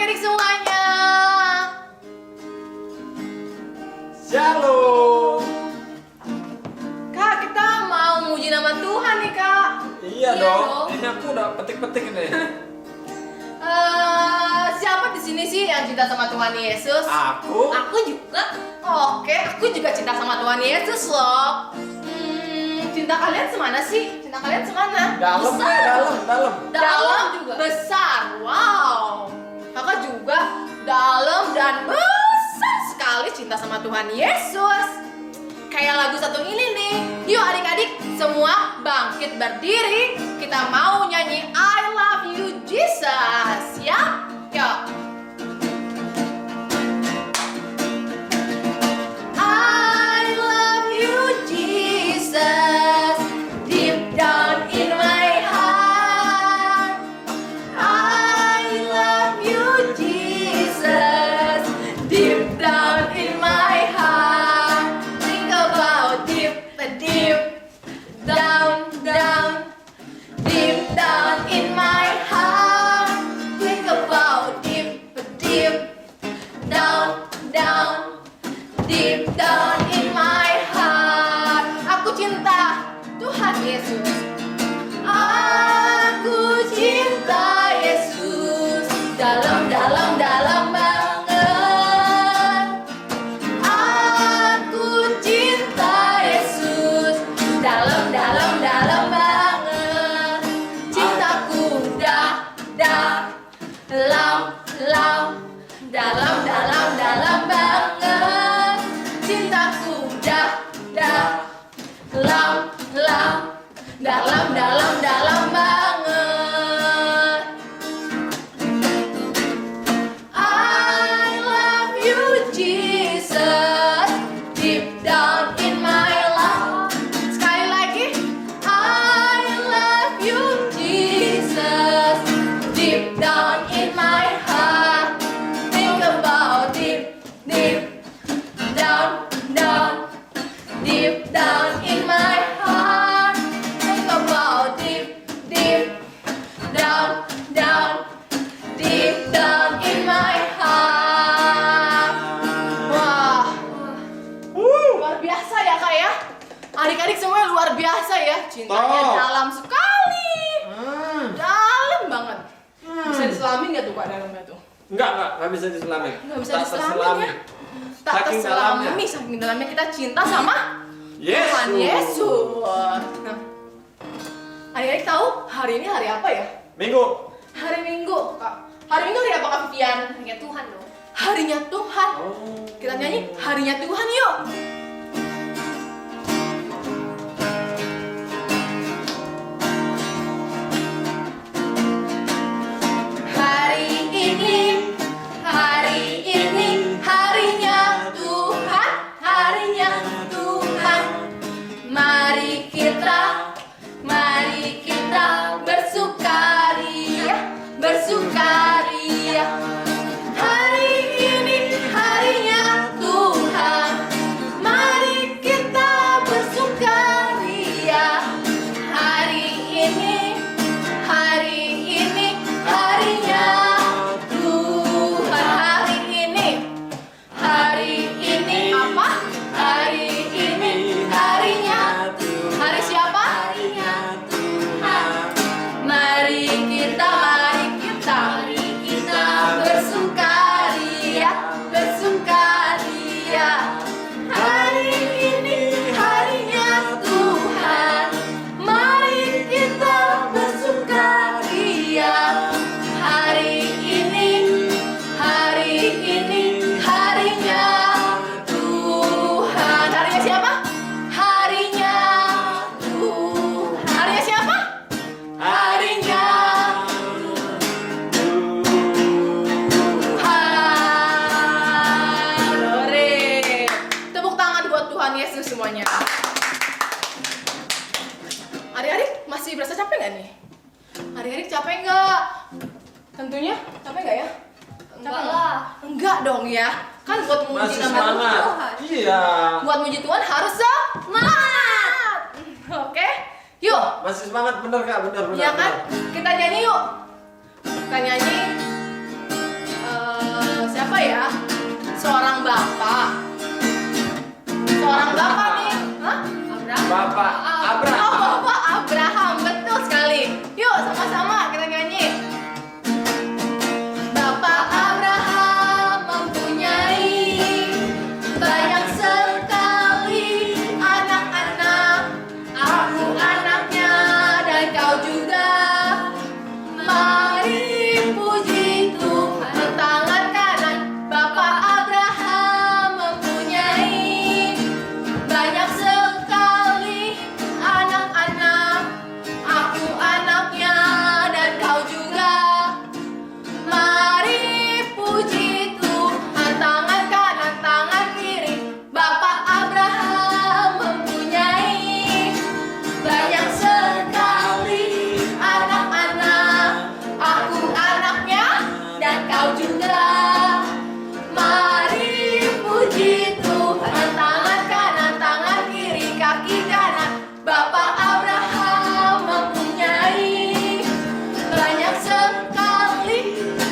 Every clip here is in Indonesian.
adik-adik semuanya. Shalom. Kak, kita mau muji nama Tuhan nih, Kak. Iya dong. Ini aku udah petik-petik nih. Siapa di sini sih yang cinta sama Tuhan Yesus? Aku. Aku juga. Oke, aku juga cinta sama Tuhan Yesus loh. Cinta kalian semana sih? Cinta kalian semana? Dalam, dalam. Dalam juga. Besar. Wow. Kakak juga dalam dan besar sekali cinta sama Tuhan Yesus. Kayak lagu satu ini nih. Yuk adik-adik semua bangkit berdiri. Kita mau nyanyi I love you Jesus. Ya? Yuk. I love you Jesus. Deep down in my heart. I love you Jesus. Deep down in my heart. Think about deep down, deep down in my heart. Think about deep down, deep down in my heart. Aku cinta Tuhan Yesus. Aku cinta Yesus. Dalam banget. Aku cinta Yesus. Dalam banget. Cintaku dalam banget. Cintaku dalam banget. I love you Jesus. Deep down in my life. Sekali lagi. I love you Jesus. Deep down in my heart. Think about deep down, deep down in my heart. Think about deep down, deep down in my heart. Wah, luar biasa ya Kak ya. Adik-adik semuanya luar biasa ya. Cintanya dalam sekali. Dalam banget. Bisa diselamin nggak tuh Kak dalamnya tuh? Enggak bisa diselami. Nggak bisa diselamin ya. Tak terselami, saking dalamnya kita cinta sama Tuhan Yesus. Nah, adik-adik tahu hari ini hari apa ya? Minggu. Hari Minggu, Kak. Hari Minggu hari apa Kak Vivian? Harinya Tuhan dong. Harinya Tuhan. Oh. Kita nyanyi harinya Tuhan yuk. Hari ini harinya Tuhan, harinya Tuhan. Mari kita bersukaria. Hari ini harinya Tuhan. Mari kita bersukaria. Hari ini harinya Tuhan. Hari ini apa? Hari ini harinya Tuhan. Hari siapa? Harinya Tuhan. Mari kita bersukaria. Hari ini harinya Tuhan. Mari kita bersukaria. Hari ini harinya Tuhan. Harinya siapa? Harinya Tuhan. Harinya siapa? Harinya Tuhan. Lore. Tepuk tangan buat Tuhan Yesus semuanya. Adik-adik masih berasa capek nggak nih? Adik-adik capek nggak? Tentunya capek nggak ya? Enggak lah. Enggak dong ya. Kan buat muji Masih nama Tuhan. semangat. Iya. Buat muji Tuhan harus semangat. Oke? Yuk. Masih semangat bener Kak, bener. Iya kan? Kita nyanyi yuk. Kita nyanyi siapa ya? Seorang bapak. Seorang bapak nih. Hah? Abraham. Bapak Oh, Abraham. Bapak Abraham, betul sekali. Yuk, sama-sama kita nyanyi. Bapak Abraham mempunyai banyak sekali anak-anak. Aku anaknya dan kau juga. Mari puji Tuhan. Tangan kanan. Bapak Abraham mempunyai banyak sekali anak-anak. Aku anaknya dan kau juga. Mari puji Tuhan. Tangan kanan, tangan kiri. Bapak Abraham mempunyai banyak sekali anak-anak. Aku anaknya dan kau juga. Mari puji Tuhan. Tangan kanan, tangan kiri, kaki kanan. Bapak Abraham mempunyai banyak sekali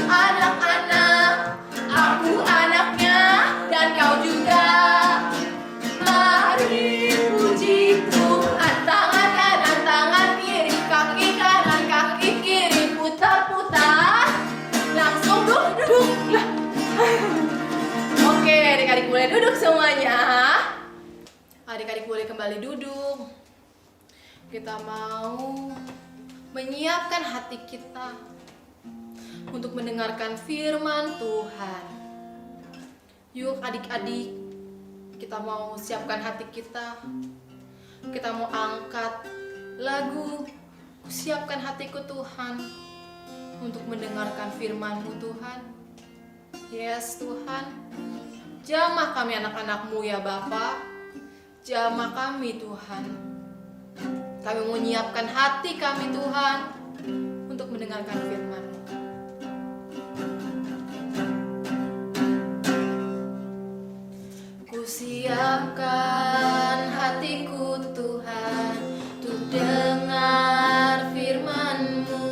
anak-anak. Aku anaknya dan kau juga. Mari puji Tuhan. Tangan kanan, tangan kiri, kaki kanan, kaki kiri, putar-putar. Langsung duduk. Lah. Oke, adik-adik boleh duduk semuanya. Adik-adik boleh kembali duduk. Kita mau menyiapkan hati kita untuk mendengarkan firman Tuhan. Yuk adik-adik, kita mau siapkan hati kita. Kita mau angkat lagu Siapkan Hatiku Tuhan untuk mendengarkan firman-Mu Tuhan. Yes Tuhan, jamah kami anak-anak-Mu ya Bapa. Jamah kami Tuhan. Kami mau menyiapkan hati kami Tuhan untuk mendengarkan firman-Mu. Ku siapkan hatiku Tuhan untuk dengar firman-Mu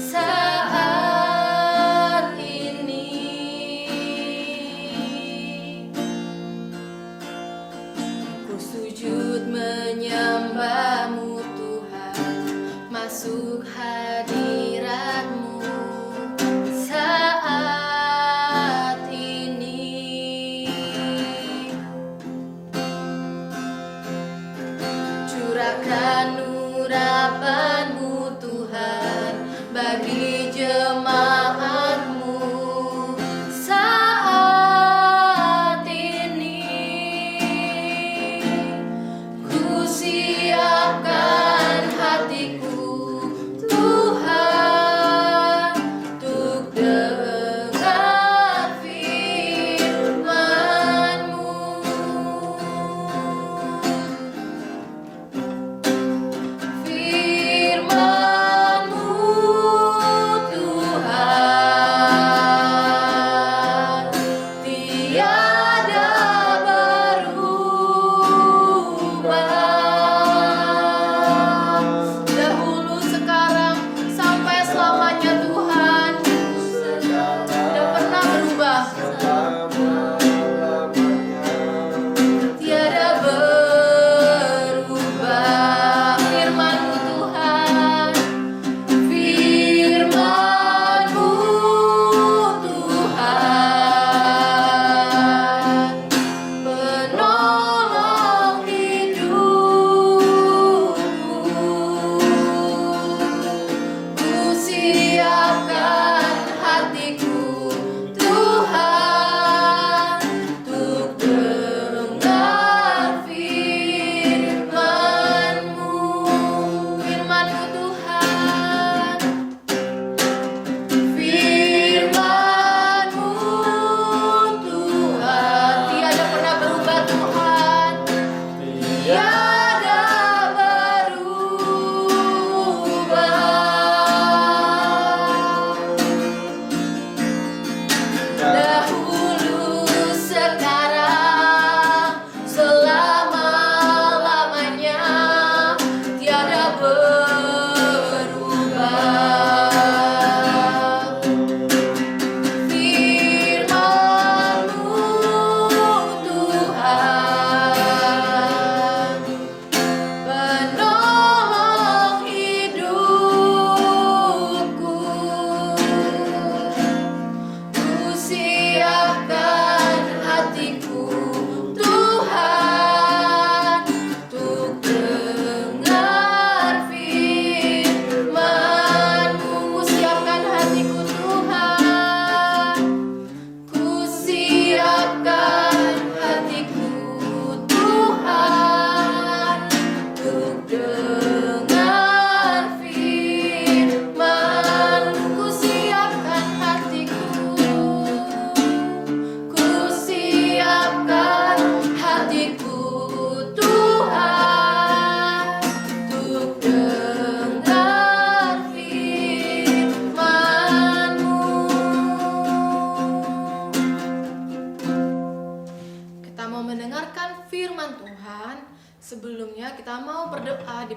saat ini. Ku sujud menyembah-Mu Tuhan, masuk hadirat-Mu saat ini. Curahkan urapan-Mu Tuhan bagi jemaat-Mu saat ini. Ku siapkan hatiku Tuhan.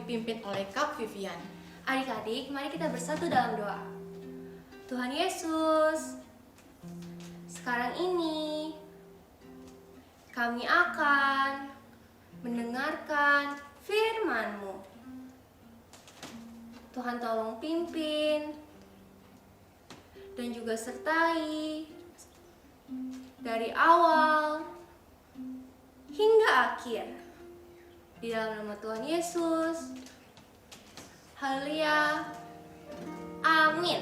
dipimpin oleh Kak Vivian. Adik-adik, mari kita bersatu dalam doa. Tuhan Yesus, sekarang ini kami akan mendengarkan firman-Mu. Tuhan tolong pimpin dan juga sertai dari awal hingga akhir. Di dalam nama Tuhan Yesus. Haleluya. Amin.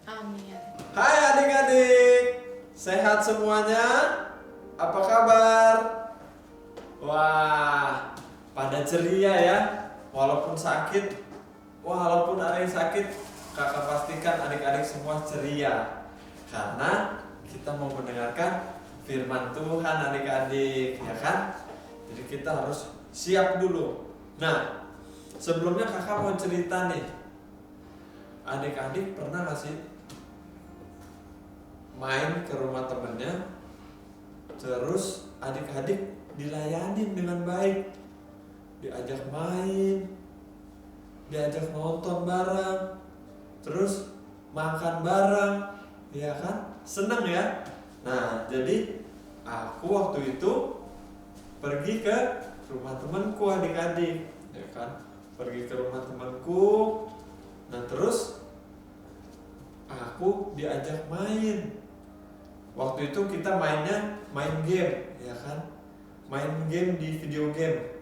Amin. Hai adik-adik, sehat semuanya? Apa kabar? Wah, pada ceria ya, walaupun sakit. Walaupun ada yang sakit, kakak pastikan adik-adik semua ceria. Karena kita mau mendengarkan firman Tuhan adik-adik, ya kan? Jadi kita harus siap dulu. Nah, sebelumnya kakak mau cerita nih. Adik-adik pernah gak sih main ke rumah temennya, terus adik-adik dilayanin dengan baik, diajak main, diajak nonton bareng, terus makan bareng, ya kan? Seneng ya? Nah, jadi aku waktu itu pergi ke rumah temanku adik-adik, ya kan? Pergi ke rumah temanku. Nah, terus aku diajak main. Waktu itu kita mainnya main game, ya kan? Main game di video game.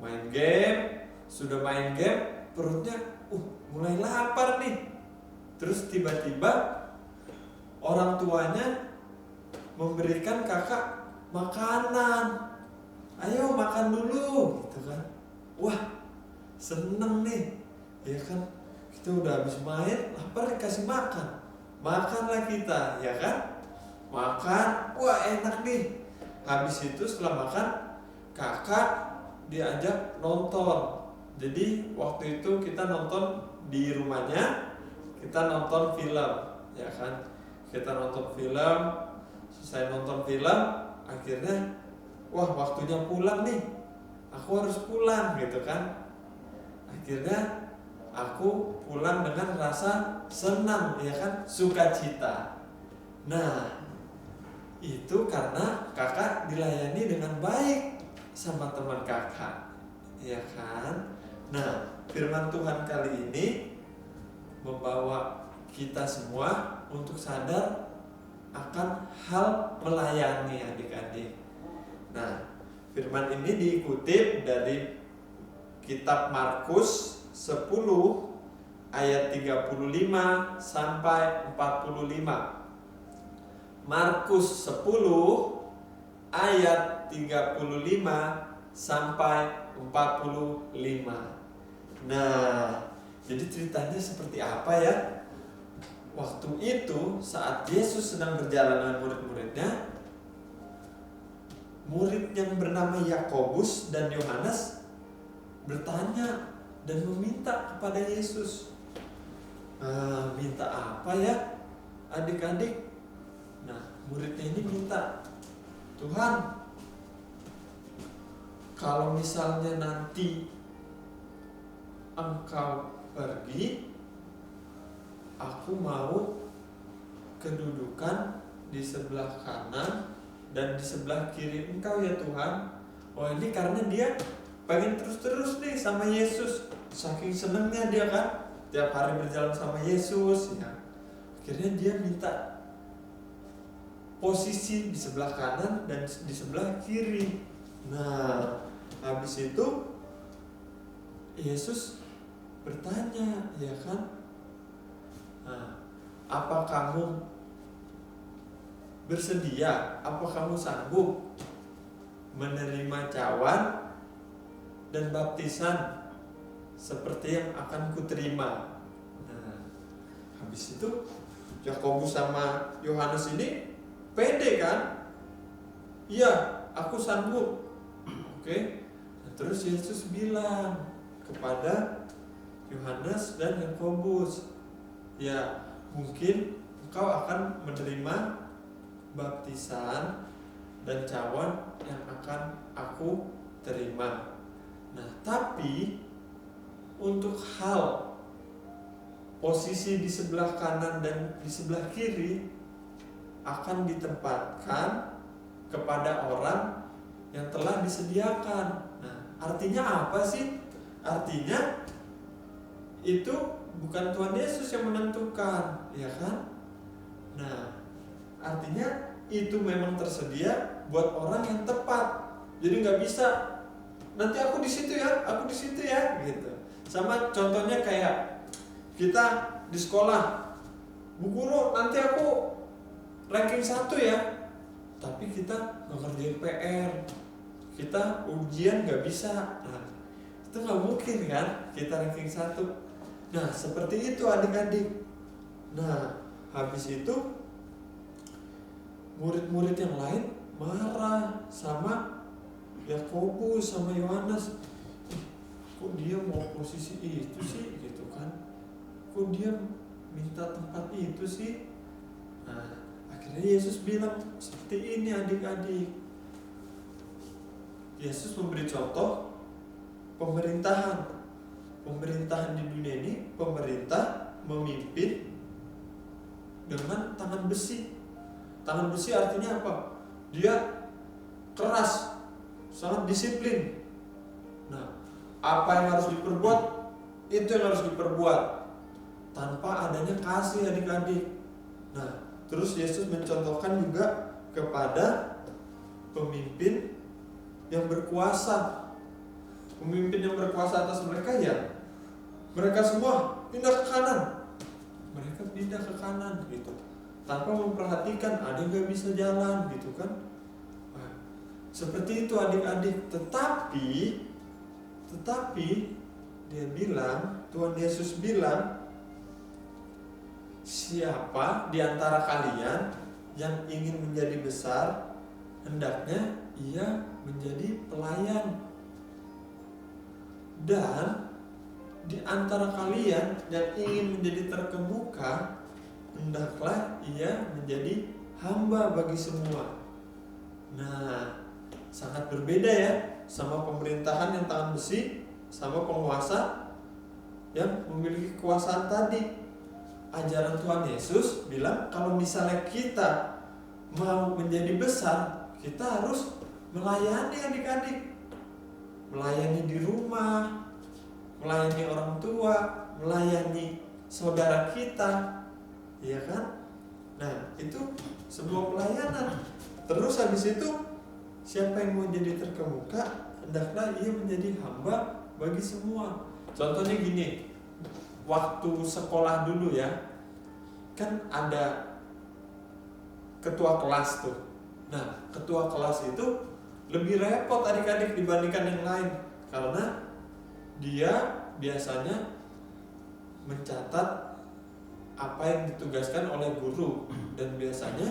Main game, sudah main game, perutnya mulai lapar nih. Terus tiba-tiba orang tuanya memberikan kakak makanan. Ayo makan dulu, gitu kan. Wah, seneng nih, ya kan? Kita udah habis main, lapar dikasih makan. Makanlah kita, ya kan? Makan, wah enak nih. Habis itu setelah makan, kakak diajak nonton. Jadi waktu itu kita nonton di rumahnya, kita nonton film, ya kan? Kita nonton film, selesai nonton film, akhirnya wah waktunya pulang nih. Aku harus pulang gitu kan. Akhirnya aku pulang dengan rasa senang, ya kan? Sukacita. Nah, itu karena kakak dilayani dengan baik sama teman kakak, ya kan? Nah, firman Tuhan kali ini membawa kita semua untuk sadar akan hal melayani adik-adik. Nah, firman ini dikutip dari kitab Markus 10 ayat 35 sampai 45. Markus 10 ayat 35 sampai 45. Nah, jadi ceritanya seperti apa ya? Waktu itu saat Yesus sedang berjalan dengan murid-muridnya, murid yang bernama Yakobus dan Yohanes bertanya dan meminta kepada Yesus. Minta apa ya adik-adik? Nah, muridnya ini minta, Tuhan, kalau misalnya nanti Engkau pergi, aku mau kedudukan di sebelah kanan dan di sebelah kiri Engkau ya Tuhan. Oh, ini karena dia pengen terus-terus nih sama Yesus. Saking senengnya dia kan, tiap hari berjalan sama Yesus ya. Akhirnya dia minta posisi di sebelah kanan dan di sebelah kiri. Nah, habis itu Yesus bertanya, ya kan? Nah, apa kamu bersedia? Apa kamu sanggup menerima cawan dan baptisan seperti yang akan kuterima? Nah, habis itu Yakobus sama Yohanes ini pede kan? Iya, aku sanggup. Oke. Nah, terus Yesus bilang kepada Yohanes dan Yakobus, ya mungkin engkau akan menerima baptisan dan cawan yang akan aku terima. Nah, tapi untuk hal posisi di sebelah kanan dan di sebelah kiri akan ditempatkan kepada orang yang telah disediakan. Nah, artinya apa sih? Artinya itu bukan Tuhan Yesus yang menentukan, ya kan? Nah, artinya itu memang tersedia buat orang yang tepat. Jadi nggak bisa nanti aku di situ ya, aku di situ ya, gitu. Sama contohnya kayak kita di sekolah, Bu Guru nanti aku ranking 1 ya, tapi kita nggak ngerjain PR, kita ujian nggak bisa. Nah, itu nggak mungkin kan kita ranking 1. Nah, seperti itu adik-adik. Nah, habis itu murid-murid yang lain marah sama Yakobus sama Yohanes. Kok dia mau posisi itu sih, gitu kan? Kok dia minta tempat itu sih? Nah, akhirnya Yesus bilang seperti ini adik-adik. Yesus memberi contoh pemerintahan. Pemerintahan di dunia ini, pemerintah memimpin dengan tangan besi. Tangan besi artinya apa? Dia keras, sangat disiplin. Nah, apa yang harus diperbuat, itu yang harus diperbuat tanpa adanya kasih adik-adik. Nah, terus Yesus mencontohkan juga kepada pemimpin yang berkuasa. Pemimpin yang berkuasa atas mereka ya, mereka semua pindah ke kanan. Mereka pindah ke kanan gitu, tanpa memperhatikan ada yang gak bisa jalan gitu kan. Nah, seperti itu adik-adik. Tetapi dia bilang, Tuhan Yesus bilang, siapa di antara kalian yang ingin menjadi besar, hendaknya ia menjadi pelayan. Dan di antara kalian yang ingin menjadi terkemuka, hendaklah ia menjadi hamba bagi semua. Nah, sangat berbeda ya sama pemerintahan yang tangan besi, sama penguasa yang memiliki kekuasaan tadi. Ajaran Tuhan Yesus bilang kalau misalnya kita mau menjadi besar, kita harus melayani adik-adik. Melayani di rumah, melayani orang tua, melayani saudara kita, ya kan? Nah, itu sebuah pelayanan. Terus habis itu, siapa yang mau jadi terkemuka, hendaklah ia menjadi hamba bagi semua. Contohnya gini, waktu sekolah dulu ya, kan ada ketua kelas tuh. Nah, ketua kelas itu lebih repot adik-adik dibandingkan yang lain, karena dia biasanya mencatat apa yang ditugaskan oleh guru, dan biasanya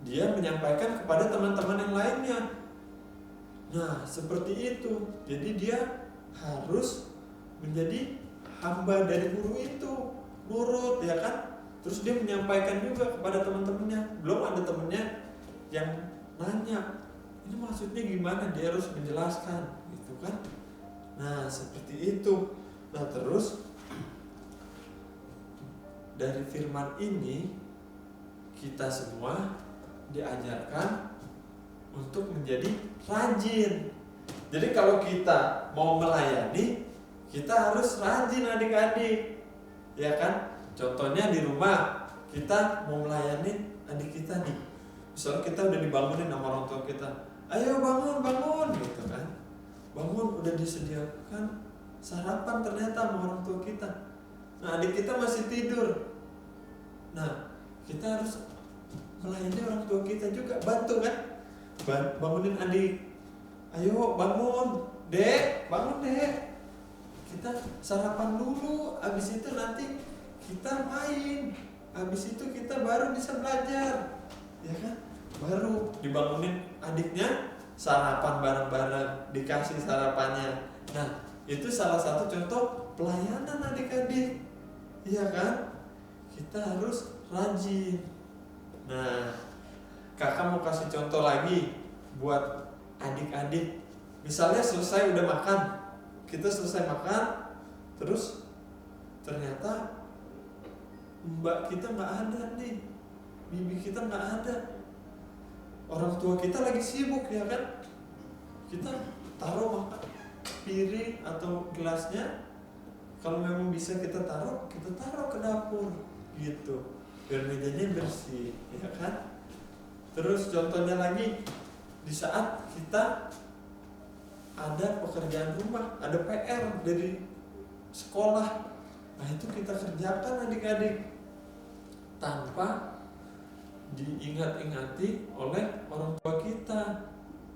dia menyampaikan kepada teman-teman yang lainnya. Nah, seperti itu. Jadi dia harus menjadi hamba dari guru itu, nurut ya kan. Terus dia menyampaikan juga kepada teman-temannya. Belum ada temannya yang nanya, ini maksudnya gimana, dia harus menjelaskan gitu kan. Nah, seperti itu. Nah, terus dari firman ini kita semua diajarkan untuk menjadi rajin. Jadi kalau kita mau melayani, kita harus rajin adik-adik, ya kan? Contohnya di rumah kita mau melayani adik kita nih, misalnya kita udah dibangunin sama orang tua kita, ayo bangun gitu kan, bangun, udah disediakan sarapan ternyata sama orang tua kita. Nah, adik kita masih tidur. Nah, kita harus melayani orang tua kita juga, bantu kan, bangunin adik, ayo bangun dek, kita sarapan dulu, habis itu nanti kita main, habis itu kita baru bisa belajar, ya kan? Baru dibangunin adiknya, sarapan bareng-bareng, dikasih sarapannya. Nah, itu salah satu contoh pelayanan adik-adik, iya kan? Kita harus rajin. Nah, kakak mau kasih contoh lagi buat adik-adik. Misalnya selesai udah makan, kita selesai makan, Terus ternyata mbak kita nggak ada nih, bibi kita nggak ada, orang tua kita lagi sibuk ya kan. Kita taruh makan piring atau gelasnya, kalau memang bisa kita taruh ke dapur gitu, biar mejanya bersih ya kan. Terus contohnya lagi, di saat kita ada pekerjaan rumah, ada PR dari sekolah, nah itu kita kerjakan adik-adik tanpa diingat-ingati oleh orang tua kita,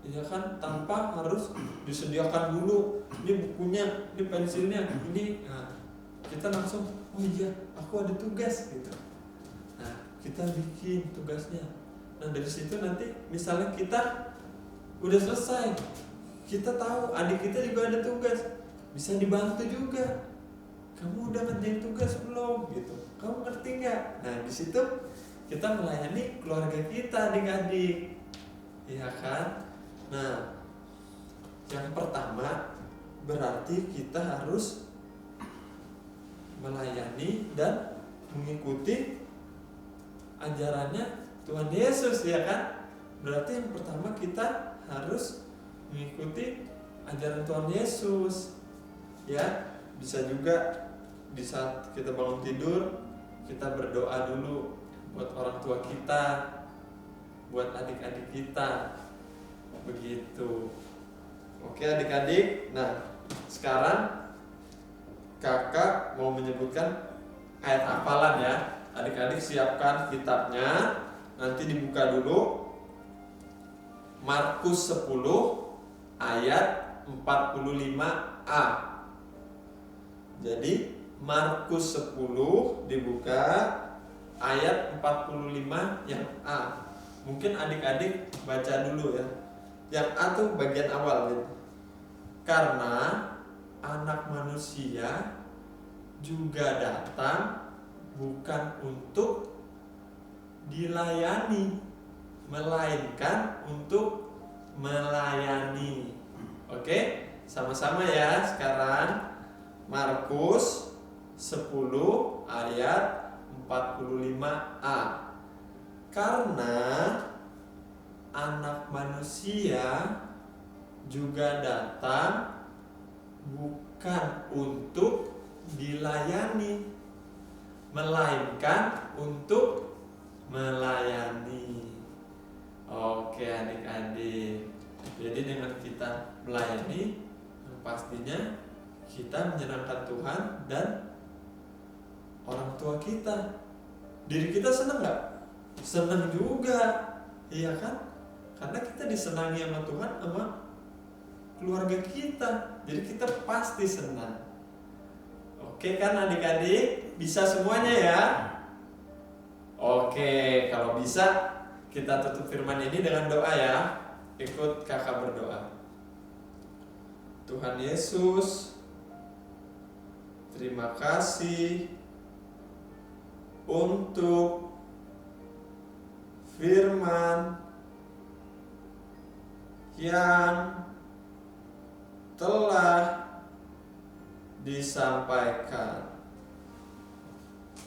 ya kan, tanpa harus disediakan dulu, ini bukunya, ini pensilnya, ini, nah, kita langsung, oh iya, aku ada tugas gitu. Nah, kita bikin tugasnya. Nah, dari situ nanti misalnya kita udah selesai, kita tahu adik kita juga ada tugas, bisa dibantu juga. Kamu udah ngerjain tugas belum? Gitu. Kamu ngerti nggak? Nah, di situ kita melayani keluarga kita, adik-adik, ya kan? Nah, yang pertama berarti kita harus melayani dan mengikuti ajarannya Tuhan Yesus, ya kan? Berarti yang pertama kita harus mengikuti ajaran Tuhan Yesus, ya. Bisa juga di saat kita bangun tidur, kita berdoa dulu buat orang tua kita, buat adik-adik kita, begitu. Oke adik-adik, nah sekarang kakak mau menyebutkan ayat hafalan ya. Adik-adik siapkan kitabnya, nanti dibuka dulu. Markus 10 ayat 45a. Jadi Markus 10 dibuka ayat 45 yang A. Mungkin adik-adik baca dulu ya. Yang A tuh bagian awal gitu. Karena anak manusia juga datang bukan untuk dilayani, melainkan untuk melayani. Oke, sama-sama ya sekarang. Markus 10 ayat 45a. Karena anak manusia juga datang bukan untuk dilayani, melainkan untuk melayani. Oke adik-adik, jadi dengan kita melayani, pastinya kita menyenangkan Tuhan dan orang tua kita. Diri kita senang nggak? Senang juga, iya kan? Karena kita disenangi sama Tuhan, sama keluarga kita. Jadi kita pasti senang. Oke kan adik-adik? Bisa semuanya ya? Oke, kalau bisa kita tutup firman ini dengan doa ya. Ikut kakak berdoa. Tuhan Yesus, terima kasih untuk firman yang telah disampaikan.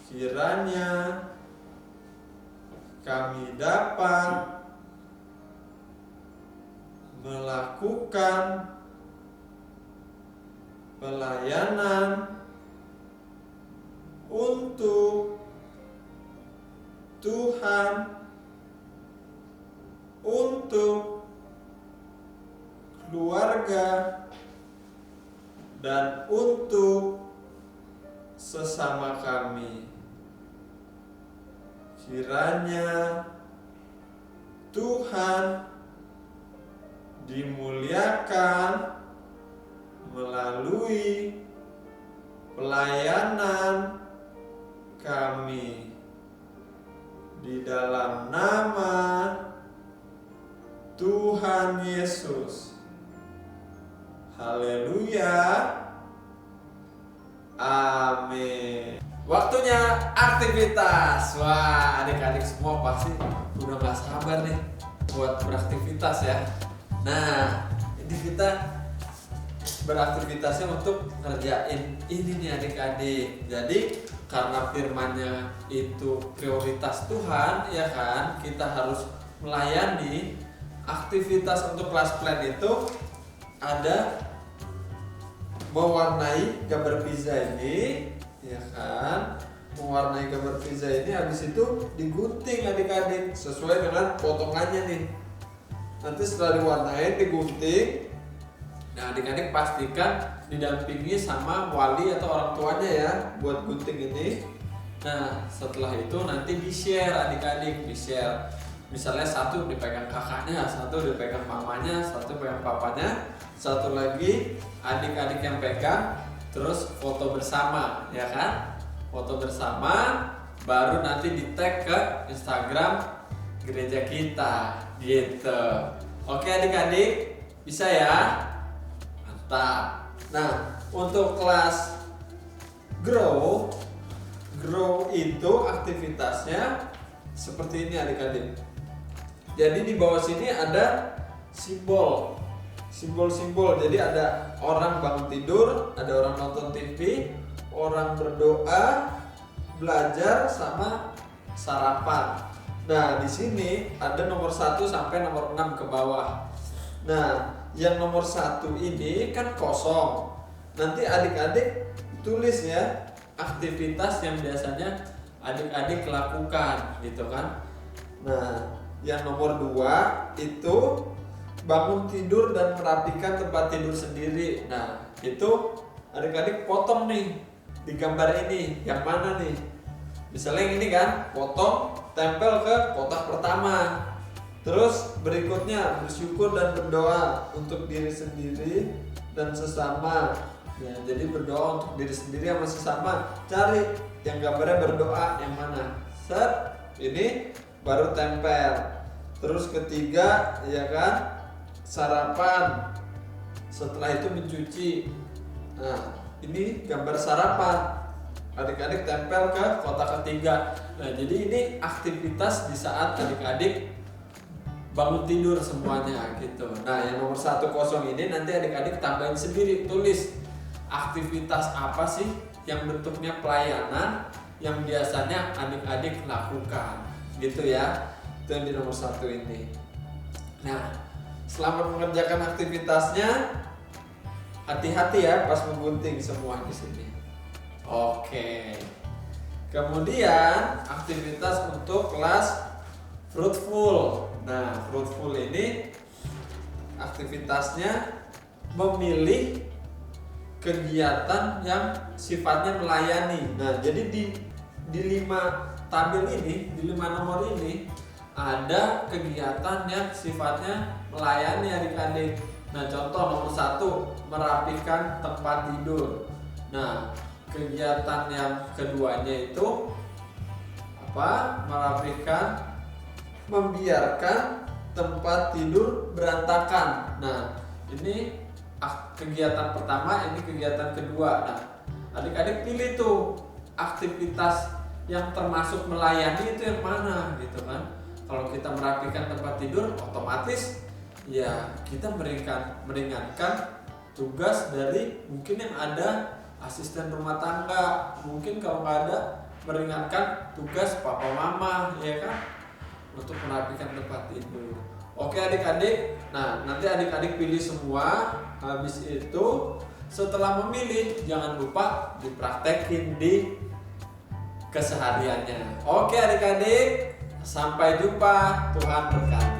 Kiranya kami dapat melakukan pelayanan untuk Tuhan, untuk keluarga, dan untuk sesama kami. Kiranya Tuhan dimuliakan melalui pelayanan kami, di dalam nama Tuhan Yesus. Haleluya. Amin. Waktunya aktivitas. Wah, adik-adik semua pasti udah gak sabar nih buat beraktivitas ya. Nah, ini kita beraktivitasnya untuk ngerjain ini nih adik-adik. Jadi karena firman-Nya itu prioritas Tuhan, ya kan, kita harus melayani. Aktivitas untuk kelas plan itu ada mewarnai gambar pizza ini, ya kan, mewarnai gambar pizza ini, habis itu digunting adik-adik sesuai dengan potongannya nih. Nanti setelah diwarnai, digunting. Nah, adik-adik pastikan didampingi sama wali atau orang tuanya ya buat gunting ini. Nah, setelah itu nanti di-share adik-adik, di-share. Misalnya satu dipegang kakaknya, satu dipegang mamanya, satu pegang papanya, satu lagi adik-adik yang pegang, terus foto bersama, ya kan? Foto bersama, baru nanti di-tag ke Instagram gereja kita, gitu. Oke adik-adik, bisa ya? Mantap. Nah, untuk kelas Grow itu aktivitasnya seperti ini adik-adik. Jadi di bawah sini ada simbol-simbol. Jadi ada orang bangun tidur, ada orang nonton TV, orang berdoa, belajar, sama sarapan. Nah, di sini ada nomor 1 sampai nomor 6 ke bawah. Nah, yang nomor 1 ini kan kosong. Nanti adik-adik tulis ya aktivitas yang biasanya adik-adik lakukan, gitu kan. Nah, yang nomor 2 itu bangun tidur dan merapikan tempat tidur sendiri. Nah, itu adik-adik potong nih di gambar ini. Yang mana nih? Misalnya yang ini kan, potong, tempel ke kotak pertama. Terus berikutnya bersyukur dan berdoa untuk diri sendiri dan sesama. Ya, jadi berdoa untuk diri sendiri sama sesama. Cari yang gambarnya berdoa yang mana. Set, ini baru tempel. Terus ketiga, ya kan, sarapan. Setelah itu mencuci. Nah, ini gambar sarapan. Adik-adik tempel ke kotak ketiga. Nah, jadi ini aktivitas di saat adik-adik bangun tidur semuanya gitu. Nah, yang nomor 1 kosong ini nanti adik-adik tambahin sendiri, tulis aktivitas apa sih yang bentuknya pelayanan yang biasanya adik-adik lakukan, gitu ya. Itu yang di nomor 1 ini. Nah, selamat mengerjakan aktivitasnya. Hati-hati ya pas menggunting semua di sini. Oke. Kemudian aktivitas untuk kelas fruitful. Nah, fruitful ini aktivitasnya memilih kegiatan yang sifatnya melayani. Nah, jadi di 5 tabel ini, di 5 nomor ini ada kegiatan yang sifatnya melayani adik-adik. Nah, contoh nomor 1, merapikan tempat tidur. Nah, kegiatan yang keduanya itu apa? Merapikan, membiarkan tempat tidur berantakan. Nah, ini kegiatan pertama, ini kegiatan kedua. Nah, adik-adik pilih tuh aktivitas yang termasuk melayani itu yang mana, gitu kan. Kalau kita merapikan tempat tidur, otomatis ya kita meringankan tugas dari mungkin yang ada asisten rumah tangga, mungkin kalau nggak ada meringankan tugas papa mama, ya kan, untuk merapikan tempat tidur. Oke adik-adik, nah nanti adik-adik pilih semua. Habis itu setelah memilih jangan lupa dipraktekin di kesehariannya. Oke adik-adik, sampai jumpa, Tuhan berkati.